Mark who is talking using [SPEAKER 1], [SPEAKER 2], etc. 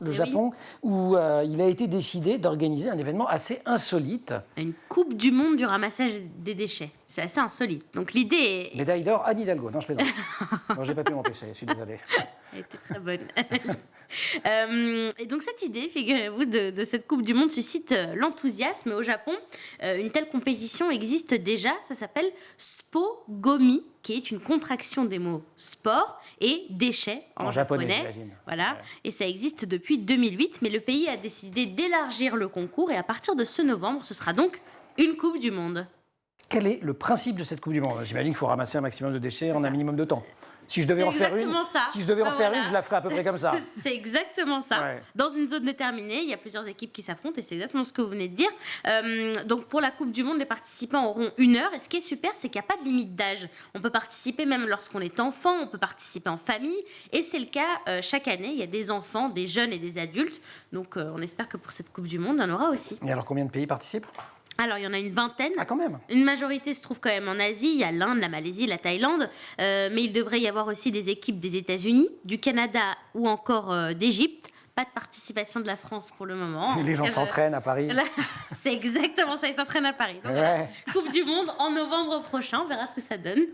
[SPEAKER 1] le Japon, où il a été décidé d'organiser un événement assez insolite.
[SPEAKER 2] Une coupe du monde du ramassage des déchets. C'est assez insolite. Donc l'idée est...
[SPEAKER 1] Médaille d'or, Anne Hidalgo. Non, je plaisante. Non, j'ai pas pu m'empêcher, je suis désolé.
[SPEAKER 2] Elle était très bonne. Et donc cette idée, figurez-vous, de cette Coupe du Monde suscite l'enthousiasme. Au Japon, une telle compétition existe déjà. Ça s'appelle Spō-Gomi, qui est une contraction des mots sport et déchets en japonais.
[SPEAKER 1] J'imagine.
[SPEAKER 2] Voilà.
[SPEAKER 1] Ouais.
[SPEAKER 2] Et ça existe depuis 2008. Mais le pays a décidé d'élargir le concours. Et à partir de ce novembre, ce sera donc une Coupe du Monde.
[SPEAKER 1] Quel est le principe de cette Coupe du Monde? J'imagine qu'il faut ramasser un maximum de déchets en un minimum de temps. Si je devais en faire une, je la ferais à peu près comme ça.
[SPEAKER 2] C'est exactement ça.
[SPEAKER 1] Ouais.
[SPEAKER 2] Dans une zone déterminée, il y a plusieurs équipes qui s'affrontent et c'est exactement ce que vous venez de dire. Donc pour la Coupe du Monde, les participants auront 1 heure. Et ce qui est super, c'est qu'il n'y a pas de limite d'âge. On peut participer même lorsqu'on est enfant, on peut participer en famille. Et c'est le cas chaque année. Il y a des enfants, des jeunes et des adultes. Donc on espère que pour cette Coupe du Monde, il y en aura aussi.
[SPEAKER 1] Et alors combien de pays participent?
[SPEAKER 2] Alors, il y en a une vingtaine.
[SPEAKER 1] Ah, quand même.
[SPEAKER 2] Une majorité se trouve quand même en Asie. Il y a l'Inde, la Malaisie, la Thaïlande. Mais il devrait y avoir aussi des équipes des États-Unis, du Canada ou encore d'Égypte. Pas de participation de la France pour le moment.
[SPEAKER 1] Les gens s'entraînent à Paris.
[SPEAKER 2] Là, c'est exactement ça, ils s'entraînent à Paris. Donc,
[SPEAKER 1] Ouais.
[SPEAKER 2] Coupe du Monde en novembre prochain, on verra ce que ça donne.